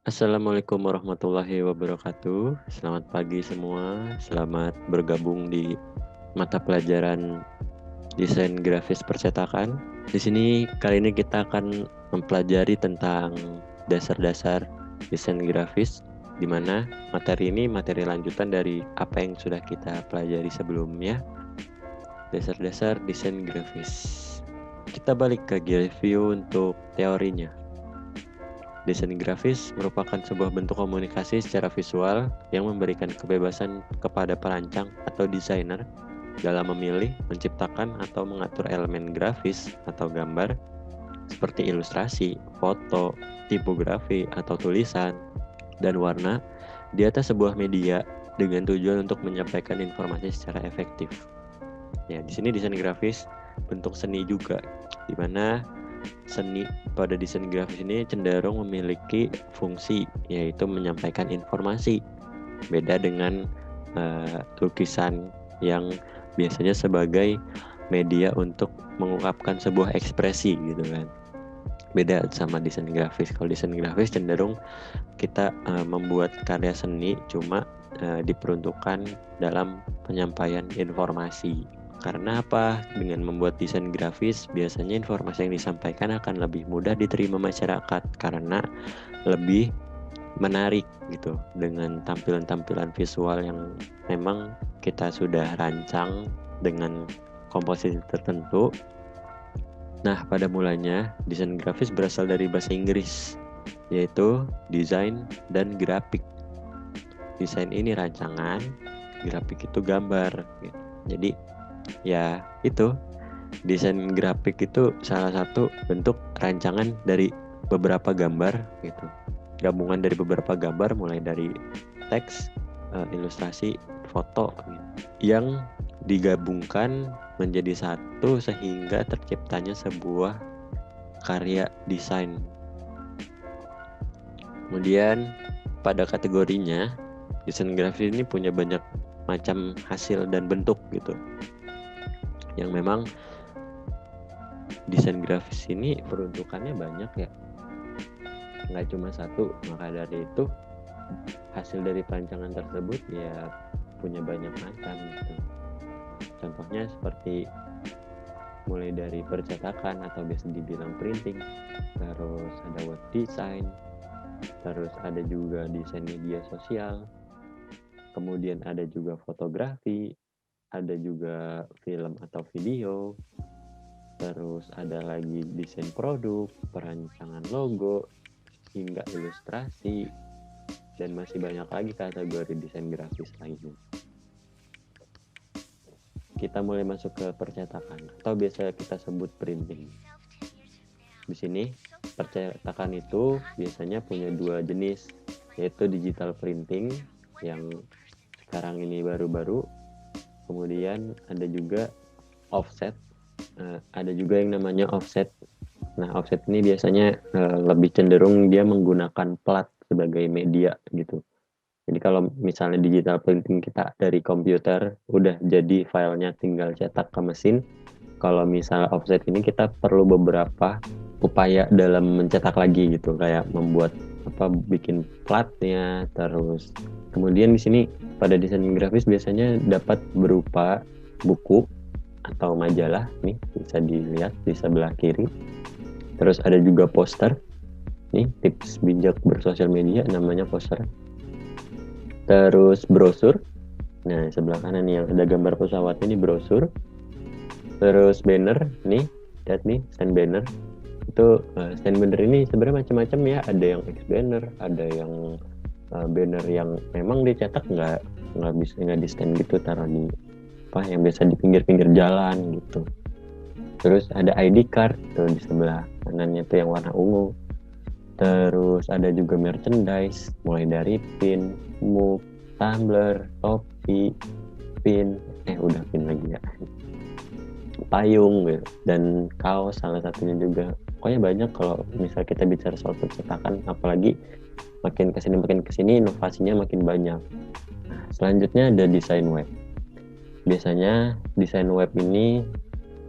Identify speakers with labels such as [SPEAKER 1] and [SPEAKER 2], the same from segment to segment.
[SPEAKER 1] Assalamualaikum warahmatullahi wabarakatuh. Selamat pagi semua. Selamat bergabung di mata pelajaran desain grafis percetakan. Di sini kali ini kita akan mempelajari tentang dasar-dasar desain grafis, di mana materi ini materi lanjutan dari apa yang sudah kita pelajari sebelumnya. Dasar-dasar desain grafis. Kita balik ke review untuk teorinya. Desain grafis merupakan sebuah bentuk komunikasi secara visual yang memberikan kebebasan kepada perancang atau desainer dalam memilih, menciptakan, atau mengatur elemen grafis atau gambar seperti ilustrasi, foto, tipografi, atau tulisan, dan warna di atas sebuah media dengan tujuan untuk menyampaikan informasi secara efektif. Ya, di sini desain grafis bentuk seni juga, di mana seni pada desain grafis ini cenderung memiliki fungsi, yaitu menyampaikan informasi. Beda dengan lukisan yang biasanya sebagai media untuk mengungkapkan sebuah ekspresi gitu kan. Beda sama desain grafis. Kalau desain grafis cenderung kita membuat karya seni cuma diperuntukkan dalam penyampaian informasi. Karena apa? Dengan membuat desain grafis, biasanya informasi yang disampaikan akan lebih mudah diterima masyarakat karena lebih menarik gitu, dengan tampilan-tampilan visual yang memang kita sudah rancang dengan komposisi tertentu. Nah, pada mulanya desain grafis berasal dari bahasa Inggris, yaitu design dan grafik. Desain ini rancangan, grafik itu gambar gitu. Jadi ya itu, desain grafik itu salah satu bentuk rancangan dari beberapa gambar gitu, gabungan dari beberapa gambar mulai dari teks, ilustrasi, foto gitu, yang digabungkan menjadi satu sehingga terciptanya sebuah karya desain. Kemudian pada kategorinya, desain grafis ini punya banyak macam hasil dan bentuk gitu, yang memang desain grafis ini peruntukannya banyak ya, nggak cuma satu. Maka dari itu hasil dari perancangan tersebut ya punya banyak macam gitu. Contohnya seperti mulai dari percetakan atau biasa dibilang printing, terus ada web design, terus ada juga desain media sosial, kemudian ada juga fotografi, ada juga film atau video, terus ada lagi desain produk, perancangan logo, hingga ilustrasi, dan masih banyak lagi kategori desain grafis lainnya. Kita mulai masuk ke percetakan atau biasa kita sebut printing. Di sini percetakan itu biasanya punya dua jenis, yaitu digital printing yang sekarang ini baru-baru, kemudian ada juga offset. Ada juga yang namanya offset. Nah, offset ini biasanya lebih cenderung dia menggunakan plat sebagai media gitu. Jadi kalau misalnya digital printing kita dari komputer udah jadi filenya tinggal cetak ke mesin. Kalau misalnya offset ini kita perlu beberapa upaya dalam mencetak lagi gitu, kayak membuat bikin platnya, terus kemudian di sini pada desain grafis biasanya dapat berupa buku atau majalah, nih bisa dilihat di sebelah kiri. Terus ada juga poster, nih tips bijak bersosial media namanya poster. Terus brosur, nah sebelah kanan nih yang ada gambar pesawat ini brosur. Terus banner, nih lihat nih stand banner. Itu stand banner ini sebenarnya macam-macam ya, ada yang X banner, ada yang banner yang memang dicetak nggak di stand gitu, taruh di yang biasa di pinggir-pinggir jalan gitu. Terus ada ID card tuh di sebelah kanannya tuh yang warna ungu. Terus ada juga merchandise, mulai dari pin, mug, tumbler, topi, pin, udah pin lagi ya, payung gitu, dan kaos salah satunya juga. Pokoknya banyak kalau misal kita bicara soal percetakan, apalagi makin kesini inovasinya makin banyak. Nah, selanjutnya ada desain web. Biasanya desain web ini,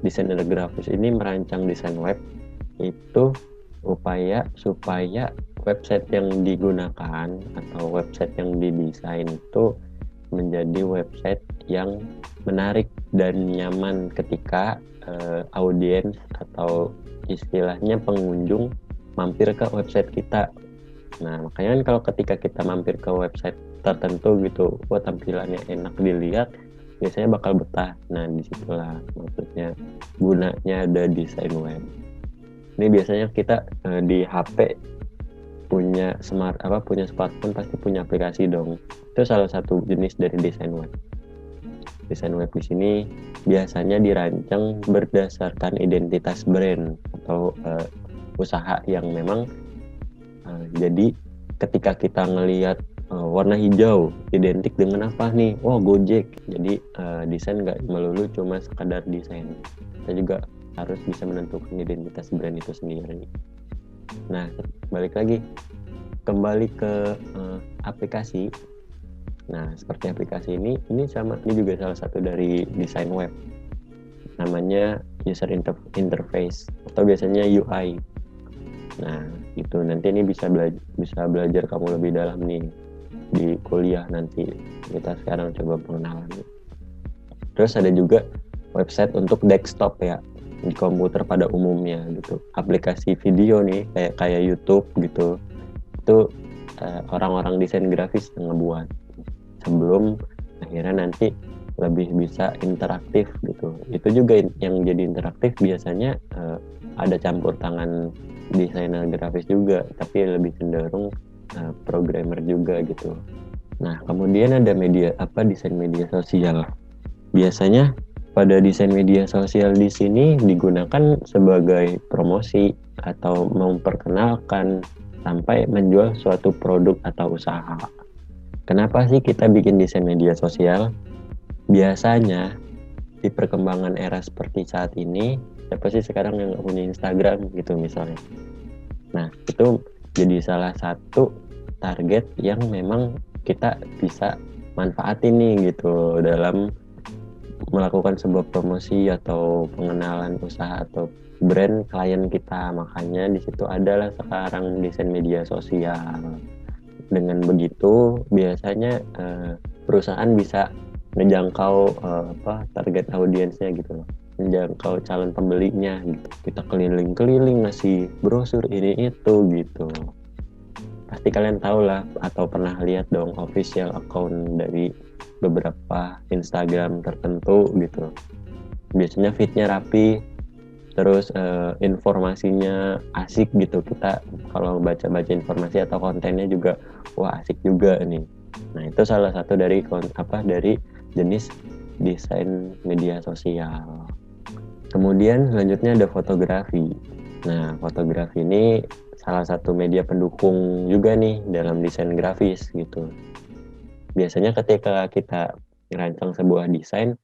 [SPEAKER 1] desainer grafis ini merancang desain web itu upaya supaya website yang digunakan atau website yang didesain itu menjadi website yang menarik dan nyaman ketika audiens atau istilahnya pengunjung mampir ke website kita. Nah, makanya kan kalau ketika kita mampir ke website tertentu gitu, wah tampilannya enak dilihat, biasanya bakal betah. Nah, disitulah maksudnya gunanya ada desain web. Ini biasanya kita di HP punya punya smartphone pasti punya aplikasi dong. Itu salah satu jenis dari desain web. Desain web di sini biasanya dirancang berdasarkan identitas brand atau usaha yang memang jadi ketika kita ngelihat warna hijau identik dengan apa nih? Oh, Gojek. Jadi desain nggak melulu cuma sekadar desain. Kita juga harus bisa menentukan identitas brand itu sendiri. Nah, kembali ke aplikasi. Nah, seperti aplikasi ini juga salah satu dari desain web. Namanya user interface atau biasanya UI. Nah, itu nanti ini bisa belajar kamu lebih dalam nih di kuliah nanti. Kita sekarang coba pengenalan. Terus ada juga website untuk desktop ya, di komputer pada umumnya gitu. Aplikasi video nih kayak YouTube gitu. Itu orang-orang desain grafis yang ngebuat. Sebelum akhirnya nanti lebih bisa interaktif gitu. Itu juga yang jadi interaktif biasanya ada campur tangan desainer grafis juga, tapi lebih cenderung programmer juga gitu. Nah, kemudian ada desain media sosial. Biasanya pada desain media sosial di sini digunakan sebagai promosi atau memperkenalkan sampai menjual suatu produk atau usaha. Kenapa sih kita bikin desain media sosial? Biasanya di perkembangan era seperti saat ini, siapa sih sekarang yang punya Instagram gitu misalnya. Nah, itu jadi salah satu target yang memang kita bisa manfaatin nih gitu dalam melakukan sebuah promosi atau pengenalan usaha atau brand klien kita. Makanya di situ adalah sekarang desain media sosial. Dengan begitu biasanya perusahaan bisa menjangkau target audiensnya gitu loh, menjangkau calon pembelinya gitu. Kita keliling-keliling ngasih brosur ini itu gitu. Pasti kalian tahu lah atau pernah lihat dong official account dari beberapa Instagram tertentu gitu. Biasanya feednya rapi, terus informasinya asik gitu. Kita kalau baca-baca informasi atau kontennya juga wah asik juga nih. Nah, itu salah satu dari jenis desain media sosial. Kemudian selanjutnya ada fotografi. Nah, fotografi ini salah satu media pendukung juga nih dalam desain grafis gitu. Biasanya ketika kita merancang sebuah desain,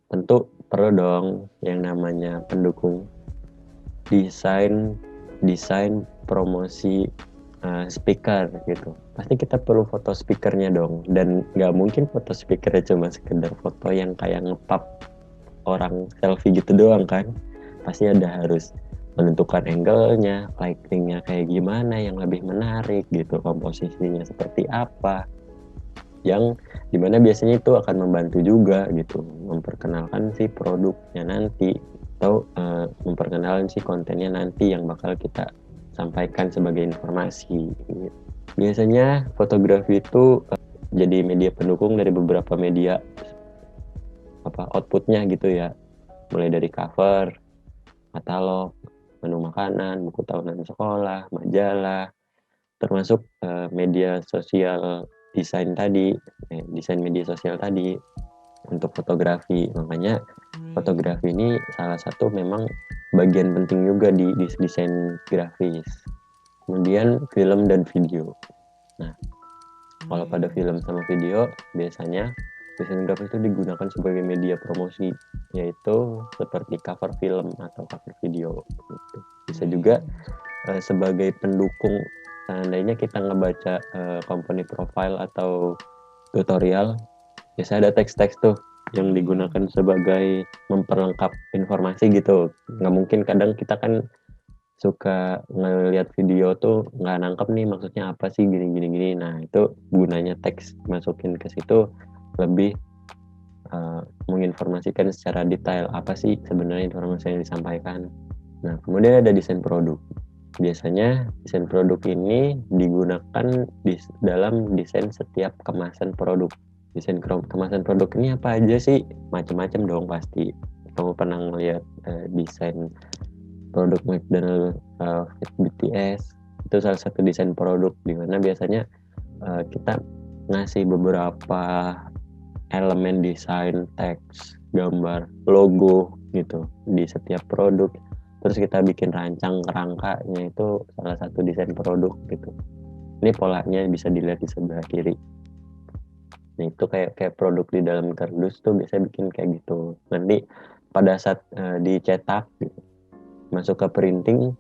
[SPEAKER 1] tentu perlu dong yang namanya pendukung desain promosi speaker gitu. Pasti kita perlu foto speakernya dong, dan nggak mungkin foto speakernya cuma sekedar foto yang kayak ngepap orang selfie gitu doang kan. Pasti harus menentukan angle-nya, lighting-nya kayak gimana yang lebih menarik gitu, komposisinya seperti apa, yang dimana biasanya itu akan membantu juga gitu memperkenalkan si produknya nanti atau memperkenalkan si kontennya nanti yang bakal kita sampaikan sebagai informasi gitu. Biasanya fotografi itu jadi media pendukung dari beberapa media outputnya gitu ya, mulai dari cover, katalog, menu makanan, buku tahunan sekolah, majalah, termasuk media sosial desain media sosial tadi untuk fotografi. Makanya fotografi ini salah satu memang bagian penting juga di desain grafis. Kemudian film dan video. Nah, kalau pada film sama video biasanya desain grafis itu digunakan sebagai media promosi, yaitu seperti cover film atau cover video gitu. Bisa juga sebagai pendukung. Seandainya kita ngebaca company profile atau tutorial, biasanya ada teks-teks tuh yang digunakan sebagai memperlengkap informasi gitu. Nggak mungkin, kadang kita kan suka ngeliat video tuh nggak nangkep nih maksudnya apa sih gini. Nah itu gunanya teks masukin ke situ lebih menginformasikan secara detail apa sih sebenarnya informasi yang disampaikan. Nah kemudian ada desain produk. Biasanya desain produk ini digunakan dalam desain setiap kemasan produk. Desain kemasan produk ini apa aja sih? Macam-macam dong pasti. Kamu pernah ngeliat desain produk McDonald Fit BTS, itu salah satu desain produk di mana biasanya kita ngasih beberapa elemen desain, teks, gambar, logo gitu di setiap produk. Terus kita bikin rancang kerangkanya, itu salah satu desain produk gitu. Ini polanya bisa dilihat di sebelah kiri. Nah itu kayak produk di dalam kardus tuh biasanya bikin kayak gitu. Nanti pada saat dicetak gitu, masuk ke printing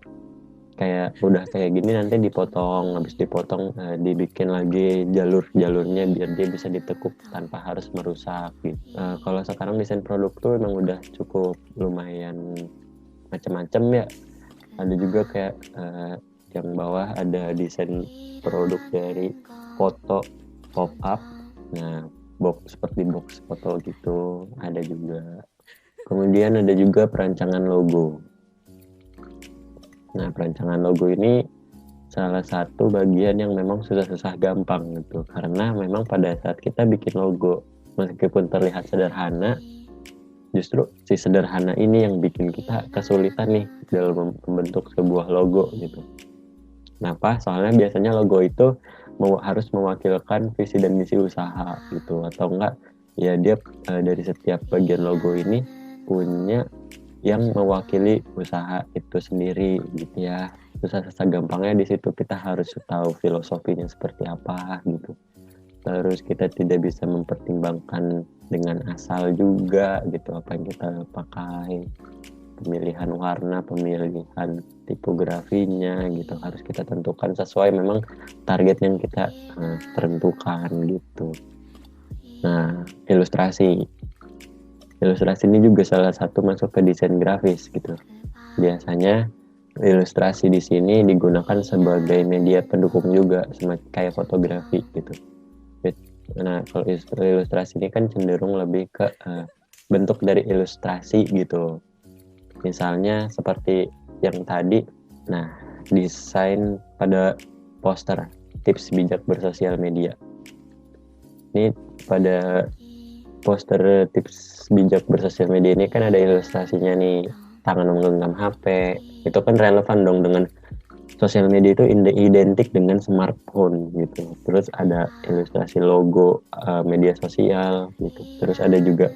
[SPEAKER 1] kayak udah kayak gini, nanti dipotong, habis dipotong dibikin lagi jalurnya biar dia bisa ditekuk tanpa harus merusak gitu. Kalau sekarang desain produk tuh emang udah cukup lumayan macam-macam ya. Ada juga kayak yang bawah ada desain produk dari foto pop up. Nah seperti box foto gitu ada juga. Kemudian ada juga perancangan logo. Nah, perancangan logo ini salah satu bagian yang memang susah gampang gitu. Karena memang pada saat kita bikin logo, meskipun terlihat sederhana, justru si sederhana ini yang bikin kita kesulitan nih dalam membentuk sebuah logo gitu. Kenapa? Soalnya biasanya logo itu harus mewakilkan visi dan misi usaha gitu. Atau enggak, ya dia dari setiap bagian logo ini punya yang mewakili usaha itu sendiri gitu ya. Susah gampangnya di situ, kita harus tahu filosofinya seperti apa gitu. Terus kita tidak bisa mempertimbangkan dengan asal juga gitu apa yang kita pakai, pemilihan warna, pemilihan tipografinya gitu harus kita tentukan sesuai memang target yang kita tentukan gitu. Nah, ilustrasi ini juga salah satu masuk ke desain grafis gitu. Biasanya ilustrasi di sini digunakan sebagai media pendukung juga, kayak fotografi gitu. Nah, kalau ilustrasi ini kan cenderung lebih ke bentuk dari ilustrasi gitu. Misalnya seperti yang tadi, nah desain pada poster tips bijak bersosial media. Ini pada poster tips bijak bersosial media ini kan ada ilustrasinya nih, tangan menggenggam HP. Itu kan relevan dong dengan sosial media itu identik dengan smartphone gitu. Terus ada ilustrasi logo media sosial gitu. Terus ada juga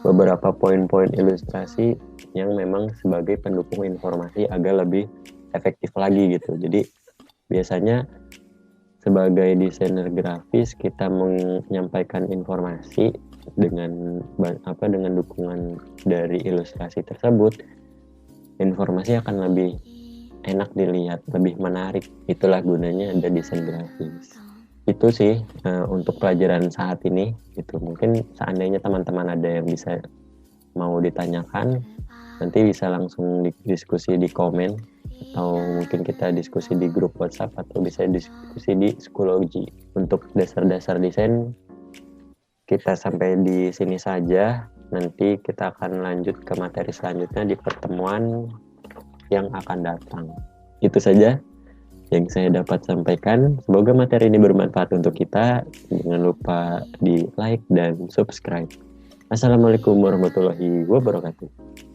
[SPEAKER 1] beberapa poin-poin ilustrasi yang memang sebagai pendukung informasi agar lebih efektif lagi gitu. Jadi biasanya sebagai desainer grafis kita menyampaikan informasi dengan dukungan dari ilustrasi tersebut, informasi akan lebih enak dilihat, lebih menarik. Itulah gunanya ada desain grafis. Itu sih untuk pelajaran saat ini. Itu mungkin seandainya teman-teman ada yang bisa mau ditanyakan, nanti bisa langsung diskusi di komen, atau mungkin kita diskusi di grup WhatsApp, atau bisa diskusi di Schoology. Untuk dasar-dasar desain kita sampai di sini saja. Nanti kita akan lanjut ke materi selanjutnya di pertemuan yang akan datang. Itu saja yang saya dapat sampaikan. Semoga materi ini bermanfaat untuk kita. Jangan lupa di like dan subscribe. Assalamualaikum warahmatullahi wabarakatuh.